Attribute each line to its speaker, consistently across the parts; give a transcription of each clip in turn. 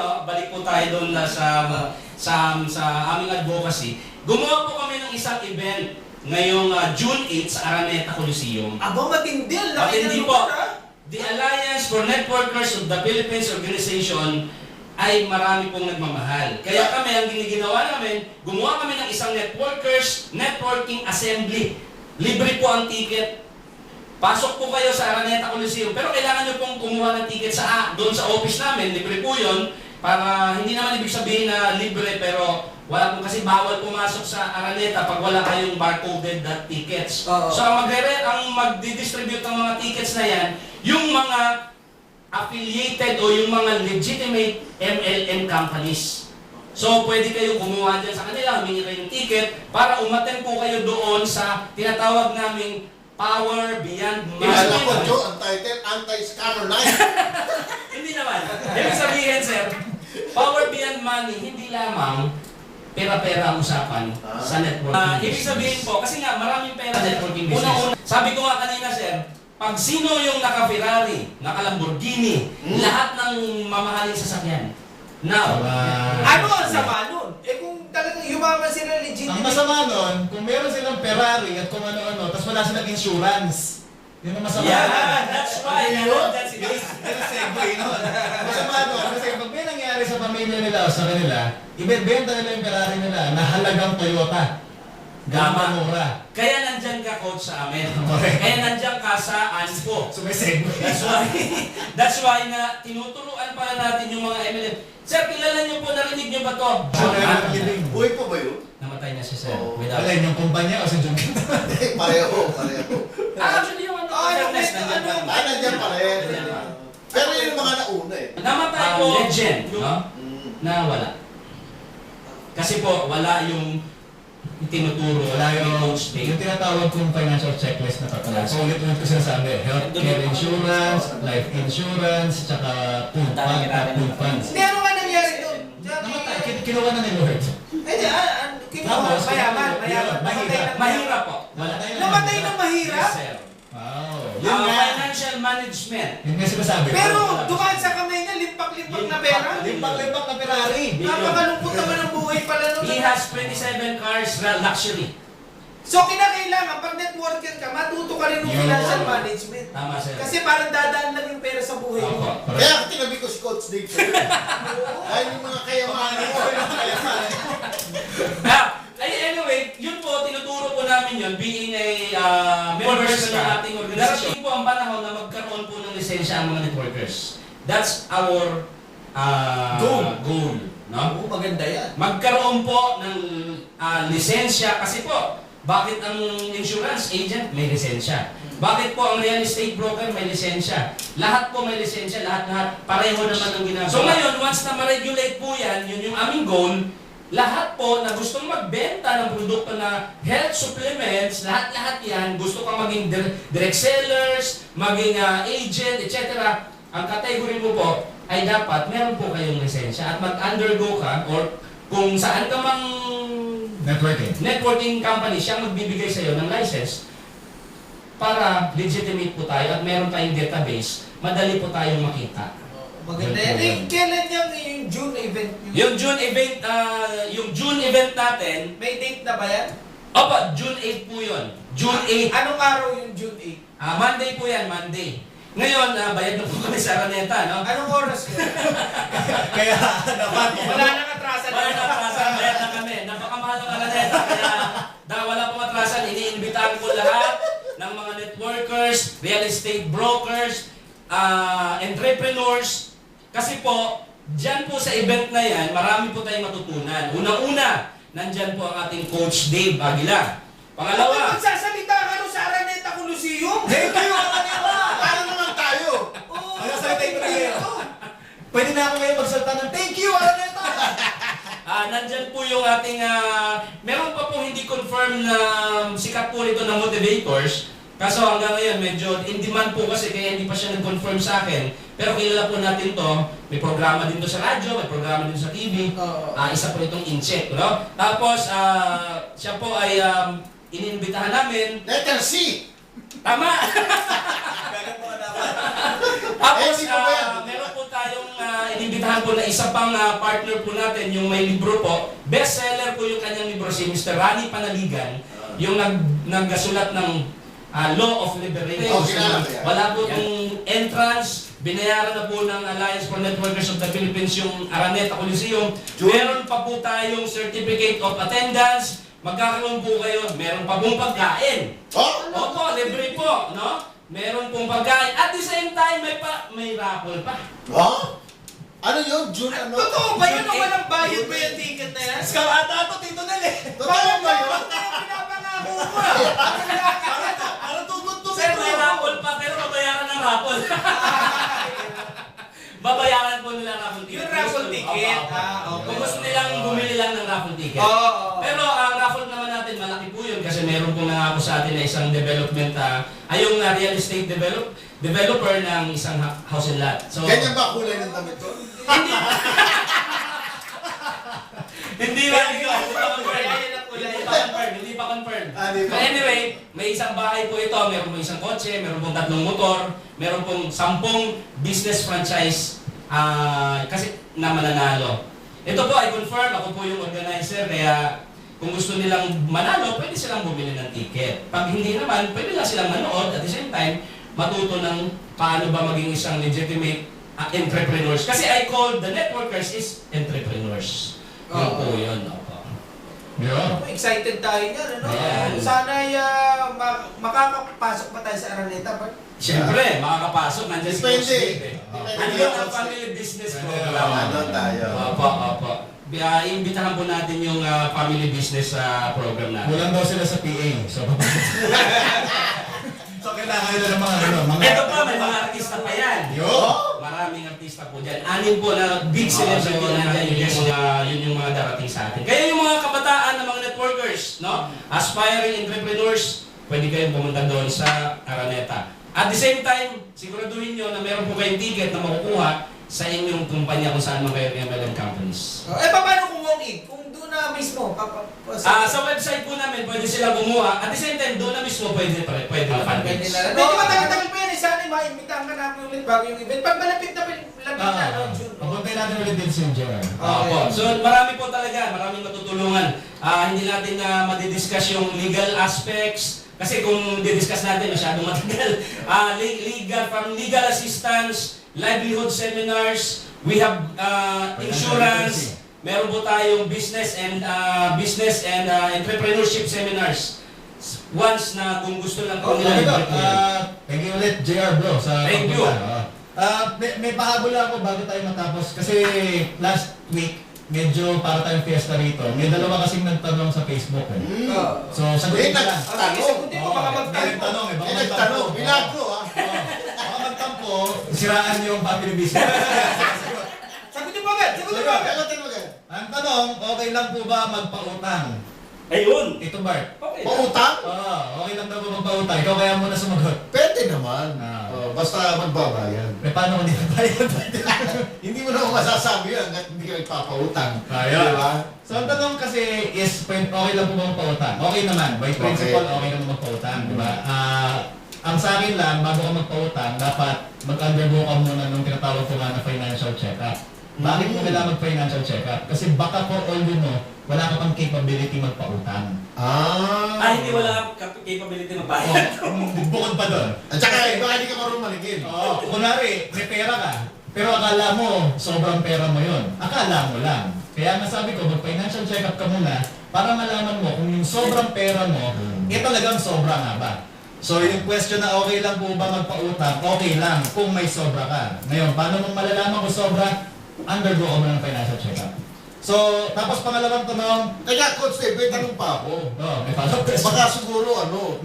Speaker 1: balik po tayo doon na sa aming advocacy. Gumawa po kami ng isang event ngayong June 8 sa Araneta Coliseum.
Speaker 2: Aba, matindi.
Speaker 1: Matindi po. The Alliance for Networkers of the Philippines Organization ay marami pong nagmamahal. Kaya kami, ang giniginawa namin, gumawa kami ng isang networking assembly. Libre po ang ticket. Pasok po kayo sa Araneta Coliseum. Pero kailangan nyo pong kumuha ng ticket doon sa office namin. Libre po yun. Para hindi naman ibig sabihin na libre, pero wala po kasi bawal pumasok sa Araneta pag wala kayong barcoded tickets. So ang magdi-distribute ng mga tickets na yan, yung mga affiliated o yung mga legitimate MLM companies. So, pwede kayo kumuha dyan sa kanila, humingi kayo ng ticket para umattend po kayo doon sa tinatawag naming Power Beyond Money.
Speaker 3: Alam ko, Joe, ang title, Anti-Scammer Night.
Speaker 1: Hindi naman. Ibig sabihin, sir, Power Beyond Money, hindi lamang pera-pera ang usapan sa network. Ibig sabihin po, kasi nga maraming pera sa networking business. Sabi ko nga kanina, sir, pag sino yung naka-Ferrari, naka-Lamborghini, lahat ng mamahaling sasakyan. Now,
Speaker 2: ano ang sama nun? Eh kung talagang yumaman sila legit.
Speaker 4: Ang masama nun, kung meron silang Ferrari at kung ano-ano, tapos wala silang insurance. Yun ang masama.
Speaker 1: Yeah, that's why. That's it.
Speaker 4: Segue nun. Masama nun, kasi pag may nangyari sa pamilya nila o sa kanila, ibebenta nila yung Ferrari nila na halagang Toyota. Gama mura.
Speaker 1: Kaya nandyan ka, coach, sa amin. Kaya nandyan ka sa ANSPO.
Speaker 4: So may segue.
Speaker 1: That's why na tinuturuan pala natin yung mga MLM. Sir, kilala niyo po, narinig niyo ba to?
Speaker 3: Buhay po ba yun?
Speaker 1: Namatay na si Sir.
Speaker 3: Oo.
Speaker 1: Without...
Speaker 4: Alin, yung kumpanya o si John Quinta?
Speaker 3: Pareho.
Speaker 1: Actually, yung fairness, nandyan pa.
Speaker 3: Nandiyan pa rin. Pero yun yung mga nauna eh.
Speaker 1: Namatay po, legend, no? Na wala. Kasi po, wala yung tinuturo,
Speaker 4: Wala
Speaker 1: ni
Speaker 4: yung
Speaker 1: Coach Dave.
Speaker 4: tinatawag kong financial checklist na tatala. So ulit-ulit ko sinasabi, healthcare insurance, life insurance, tsaka food funds.
Speaker 2: Hindi, ano nga nangyari doon?
Speaker 4: Namatay, kinuha na ni Lord.
Speaker 2: Hindi, kinuha. Mayaman.
Speaker 1: Mahirap po.
Speaker 2: Namatay ng mahirap?
Speaker 1: Yes, sir.
Speaker 4: Wow. Yun nga.
Speaker 1: Financial management.
Speaker 4: Yun nga sinasabi.
Speaker 2: Pero dumaan sa kamay niya, limpak-limpak na pera.
Speaker 4: Limpak-limpak na Ferrari.
Speaker 2: Napakalungkot naman ang buhay pala nun.
Speaker 1: He has 27 cars luxury.
Speaker 2: So kinakailangan, pag networker ka, matuto ka rin ng
Speaker 4: Yun.
Speaker 2: financial management.
Speaker 1: Tama, sir.
Speaker 2: Kasi parang dadaan lang yung pera sa buhay mo.
Speaker 3: Kaya ako tinabi ko si Coach Dave sa'yo. Dahil yung mga kayamanan mo.
Speaker 1: Anyway, yun po, tinuturo po namin yun, being a members ng ating organisasyon. Darating po ang panahon na magkaroon po ng lisensya ang mga networkers. That's our goal. No?
Speaker 2: Oo, maganda yan.
Speaker 1: Magkaroon po ng lisensya kasi po, bakit ang insurance agent may lisensya? Bakit po ang real estate broker may lisensya? Lahat po may lisensya, lahat pareho naman ang ginagawa. So ngayon, once na ma-regulate po yan, yun yung aming goal, lahat po na gustong magbenta ng produkto na health supplements, lahat-lahat yan, gusto kang maging direct sellers, maging agent, etc. Ang category mo po ay dapat meron po kayong lisensya at mag-undergo ka or kung saan ka mang networking company, siyang magbibigay sa iyo ng license para legitimate po tayo at meron tayong database, madali po tayong makita.
Speaker 2: Maganda yan. Eh, kailan yung June event?
Speaker 1: Yung June event natin,
Speaker 2: May date na ba yan?
Speaker 1: opo, June 8 po yun. June 8.
Speaker 2: Anong araw yung June 8?
Speaker 1: Monday po yan, Monday. Ngayon, bayad na po kami sa Araneta, no?
Speaker 2: Anong oras yun?
Speaker 4: Kaya dapat
Speaker 2: Wala nang atrasan.
Speaker 1: Bayad na atrasan, bayad na kami. Napakamahal ng Araneta, kaya wala pong atrasan, iniimbitahan ko lahat ng mga networkers, real estate brokers, entrepreneurs. Kasi po, dyan po sa event na yan, marami po tayong matutunan. Unang-una, nandyan po ang ating Coach Dave Aguilar. Pangalawa,
Speaker 2: Magsasalita ka rin sa Araneta Coliseum?
Speaker 4: Thank you, Araneta!
Speaker 3: Paano naman tayo?
Speaker 2: Oo.
Speaker 4: Ano sa tayo na Pwede na ako ngayon magsalita ng thank you, Araneta!
Speaker 1: nandyan po yung ating, meron pa po hindi confirmed na sikat po rito ng motivators. Kaso hanggang ngayon, medyo in demand po kasi kaya hindi pa siya nag-confirm sa akin. Pero kilala po natin to, may programa din to sa radyo, may programa din sa TV. Isa po itong in-check, no? Tapos, siya po ay iniimbitahan namin.
Speaker 3: Letter C!
Speaker 1: Tama!
Speaker 4: Kaya po dapat.
Speaker 1: Tapos,
Speaker 3: Eh, di ba ba yan?
Speaker 1: meron po tayong inimbitahan po na isa pang partner po natin, yung may libro po, bestseller po yung kanyang libro, si Mr. Rani Panaligan, yung nagsulat ng Law of Liberation.
Speaker 3: Oh, kilala ko yan.
Speaker 1: Wala po itong entrance, binayaran na po ng Alliance for Networkers of the Philippines yung Araneta Coliseum. Meron pa po tayong Certificate of Attendance, magkakaroon po kayo, meron pa pong pagkain.
Speaker 3: Oh?
Speaker 1: Opo, libre po, no? Meron pong pagkain. At the same time, may raffle pa.
Speaker 3: Oh? Ano yun? June ano?
Speaker 2: Totoo ba yun? O walang bayad ba yung ticket na yan?
Speaker 4: Scam ata ito, Tito Nel eh.
Speaker 3: Totoo ba yun?
Speaker 2: Pinapangako ko.
Speaker 4: Parang tugod-tugod.
Speaker 1: Sir, may raffle pa, pero babayaran ng raffle. Babayaran po nila raffle ticket.
Speaker 2: Yung raffle ticket.
Speaker 1: Opo, opo.
Speaker 2: Okay.
Speaker 1: Kung gusto nilang bumili lang ng raffle ticket.
Speaker 2: Oo.
Speaker 1: Pero ang raffle naman natin, malaki po yun kasi meron pong nangako sa atin na isang development, yung real estate developer ng isang house and lot. So,
Speaker 3: Ganyan ba kulay ng damit ko?
Speaker 1: hindi ba? Hindi pa confirmed. But anyway, may isang bahay po ito, meron po isang kotse, meron pong 3 motor, meron pong 10 business franchise kasi na mananalo. Ito po ay confirm, ako po yung organizer, kaya kung gusto nilang manalo, pwede silang bumili ng ticket. Pag hindi naman, pwede lang silang manood at the same time, matuto ng paano ba maging isang legitimate entrepreneurs. Kasi I call the networkers is entrepreneurs. Yun po yun. Opo.
Speaker 4: Yeah.
Speaker 2: Excited tayo niyan, ano?
Speaker 1: Ayan.
Speaker 2: Sana makakapasok pa tayo sa Araneta, Bart.
Speaker 1: Siyempre, makakapasok, nandiyan si
Speaker 3: Depende.
Speaker 1: Coach Dave.
Speaker 3: Depende.
Speaker 1: Ano yung family business program?
Speaker 3: Ano tayo?
Speaker 1: Opo, opo. Iimbitahan po natin yung family business program natin.
Speaker 4: Kulang daw sila sa PA. So kailangan nila ng mga mga...
Speaker 1: Ito pa, may mga artista pa yan.
Speaker 4: Yo!
Speaker 1: Maraming artista po dyan. 6 po na big celebrity na dyan. Yun yung mga darating sa atin. Kaya yung mga kabataan na mga networkers, no? Aspiring entrepreneurs, pwede kayong pumunta doon sa Araneta. At the same time, siguraduhin nyo na meron po kayong ticket na makukuha sa inyong kumpanya kung saan mga MLM companies.
Speaker 2: Paano kung walk-in? Kung doon na mismo,
Speaker 1: Sa website po namin, pwede sila gumawa. At the same time, doon na mismo pwede
Speaker 2: Pwede
Speaker 1: fan-page.
Speaker 2: na. Medyo matagal-tagal pa yan eh. Sana maimbitahan ka namin ulit bago yung event. Pag malapit na, no? June.
Speaker 4: Papuntay natin ulit din si Jer.
Speaker 1: Opo. So marami po talaga, maraming matutulungan. Hindi natin na madidiscuss yung legal aspects kasi kung didiscuss natin masyadong matagal. From legal assistance, livelihood seminars, we have insurance, meron po tayong business and entrepreneurship seminars. Once na kung gusto lang po nila.
Speaker 4: Thank you ulit, JR bro.
Speaker 1: Thank you.
Speaker 4: May pahabol lang ako bago tayo matapos. Kasi last week, medyo para tayong fiesta rito. May dalawa kasing nagtanong sa Facebook. So, sagutin ko lang.
Speaker 2: Sige, sagutin mo. Baka magtanong.
Speaker 4: Nagtanong eh. Baka
Speaker 3: Nagtanong,
Speaker 4: magtampo.
Speaker 3: binagro ah.
Speaker 4: Baka magtampo, siraan yung family business.
Speaker 2: Sagutin mo agad. Sagutin mo agad.
Speaker 3: Sagutin mo agad.
Speaker 4: Ang tanong, okay lang po ba magpautang?
Speaker 1: Ayun!
Speaker 4: Ito Bart.
Speaker 1: Okay.
Speaker 3: Pautang?
Speaker 4: Okay lang daw ba magpautang? Ikaw kaya muna sumagot.
Speaker 3: Pwede naman.
Speaker 4: Ah.
Speaker 3: Basta magbabayad.
Speaker 4: Eh, paano kung di ka bayad?
Speaker 3: Hindi mo naman masasabi yan hanggat hindi ka nagpapautang.
Speaker 4: Kaya.
Speaker 3: Di ba?
Speaker 4: So, ang tanong kasi is, okay lang po ba magpautang? Okay naman. By principle, okay naman magpautang. Di ba? Ang sa akin lang, bago ka magpautang, dapat mag-undergo ka muna nung tinatawag ko nga na financial check-up. Bakit mo kailangan mag-financial check-up? Kasi baka for all you know, wala ka pang capability magpautang.
Speaker 1: Hindi wala capability magbayad.
Speaker 4: Bukod pa doon.
Speaker 3: At saka, baka hindi ka marunong maligid.
Speaker 4: Oo, kunwari, may pera ka. Pero akala mo, sobrang pera mo yon. Akala mo lang. Kaya nga sabi ko, mag-financial check-up ka muna para malaman mo kung yung sobrang pera mo, talagang sobra nga ba. So yung question na okay lang po ba magpautang, okay lang kung may sobra ka. Ngayon, paano mo malalaman kung sobra? Undergo ka muna ng financial check-up. So, tapos pangalawang tanong,
Speaker 3: Kaya, Coach Dave, may tanong pa ako.
Speaker 4: may follow-up question.
Speaker 3: Baka siguro,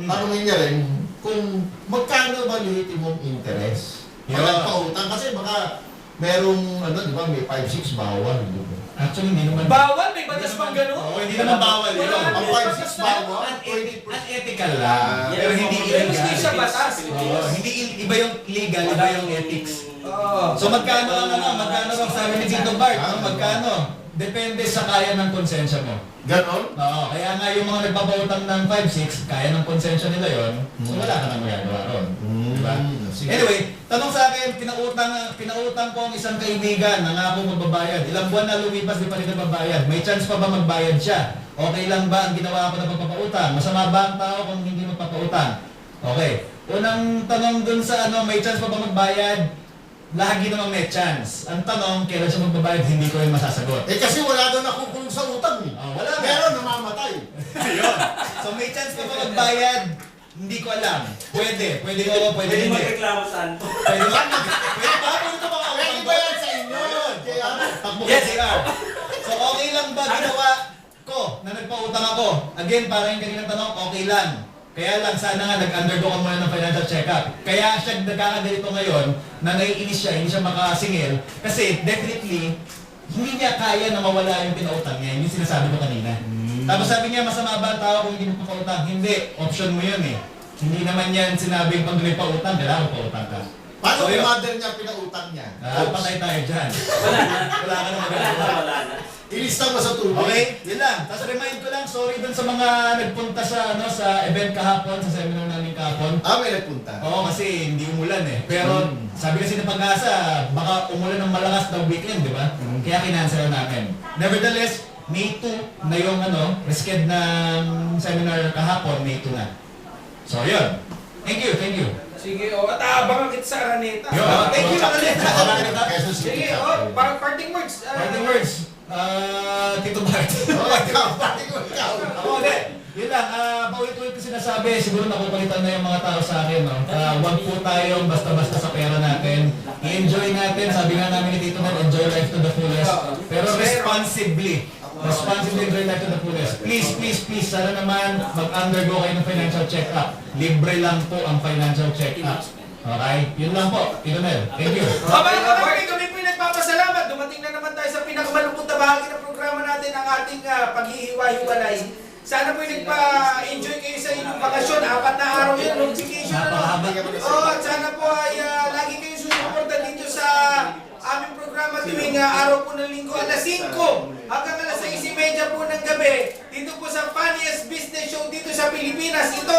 Speaker 3: tanongin niya rin, kung magkano ba legitimum interest?
Speaker 4: Yeah.
Speaker 3: Magpautang kasi baka merong, di ba, may 5-6 bawal. Di ba?
Speaker 4: Actually, hindi naman.
Speaker 2: Bawal? May batas pang gano'n?
Speaker 4: Oo, hindi naman bawal yun.
Speaker 2: Wala.
Speaker 3: Ang 5-6 bawal, 20%.
Speaker 4: Unethical lang.
Speaker 1: Yeah,
Speaker 4: Pero hindi
Speaker 1: yeah,
Speaker 4: illegal.
Speaker 2: hindi siya batas.
Speaker 4: Oo, hindi iba yung legal, iba yung ethics.
Speaker 2: Oo.
Speaker 4: So magkano magkano ang sabi ni Tito Bart, magkano? Depende sa kaya ng konsensya mo.
Speaker 3: Ganon?
Speaker 4: Oo, kaya nga yung mga nagpapautang ng 5-6, kaya ng konsensya nila yon, so wala ka nang magagawa ron. Diba?
Speaker 3: Sige.
Speaker 4: Anyway, Tanong sa akin, pinautang ko ang isang kaibigan, nangako magbabayad. Ilang buwan na lumipas, di pa rin nagbabayad. May chance pa ba magbayad siya? Okay lang ba ang ginawa ko na pagpapautang? Masama ba ang tao kung hindi magpapautang? Okay. Unang tanong dun sa may chance pa ba magbayad? Lagi naman may chance. Ang tanong, kailan siya magbabayad, hindi ko yung masasagot.
Speaker 3: Kasi wala daw nakukulong sa utang eh.
Speaker 4: Wala na.
Speaker 3: Pero namamatay.
Speaker 4: Ayun. So may chance pa ba magbayad? Hindi ko alam. Pwede oo, pwede
Speaker 5: Pwede
Speaker 4: hindi.
Speaker 5: magreklamo saan to.
Speaker 4: Pwede ba? Pwede ba? Pwede ito mga
Speaker 3: Pwede ba yan sa inyo? Kaya
Speaker 4: Takbo
Speaker 5: Yes.
Speaker 4: CR. So okay lang ba ginawa ko na nagpautang ako? Again, parang yung kaninang tanong, okay lang. Kaya lang, sana nga nag-undergo ka muna ng financial check-up. Kaya siya nagkakaganito ngayon na naiinis siya, hindi siya makasingil. Kasi definitely, hindi niya kaya na mawala yung pinautang niya. Yung sinasabi ko kanina. Tapos sabi niya, masama ba ang tao kung hindi mo pautang? Hindi. Option mo yun eh. Hindi naman yan sinabing pag may pautang, kailangan pautang ka.
Speaker 3: paano
Speaker 4: So,
Speaker 3: yung
Speaker 4: yun.
Speaker 3: mother niya pinautang niya?
Speaker 4: Patay tayo dyan.
Speaker 5: Wala na.
Speaker 4: Wala ka na magagawa.
Speaker 5: Wala na.
Speaker 3: Ilista mo sa tubig.
Speaker 4: Okay, yun lang. Tapos remind ko lang, sorry dun sa mga nagpunta sa sa event kahapon, sa seminar namin kahapon.
Speaker 3: May nagpunta.
Speaker 4: Oo, kasi hindi umulan eh. Pero sabi kasi ng Pag-asa, baka umulan ng malakas ng weekend, di ba? Kaya kinansel namin. Nevertheless, May 2 na yung rescheduled ng seminar kahapon, May 2 na. So yun. Thank you.
Speaker 2: Sige, at aabangan kita sa Araneta.
Speaker 4: Thank you, Araneta.
Speaker 3: Quezon City.
Speaker 2: Sige, parting words.
Speaker 4: Parting words. Tito Bart. Ako ulit. Yun lang, paulit-ulit ko sinasabi, siguro nakupalitan na yung mga tao sa akin, no? Huwag po tayong basta-basta sa pera natin. I-enjoy natin, sabi nga namin ni Tito Mel, enjoy life to the fullest. Pero responsibly. Responsibly enjoy life to the fullest. Please, sana naman mag-undergo kayo ng financial check-up. Libre lang po ang financial check-up. Okay? Yun lang po, Tito Mel. Thank you.
Speaker 2: Kami po yung nagpapasalamat. Dumating na naman tayo sa pinakamalungkot na bahagi ng programa natin, ang ating paghihiwa-hiwalay. Sana po yung nagpa-enjoy kayo sa inyong bakasyon. 4 na araw yun, long vacation. At sana po ay lagi kayo susuporta dito sa aming programa tuwing araw po ng linggo, alas 5 hanggang alas 6:30 po ng gabi. Dito po sa funniest business show dito sa Pilipinas. Ito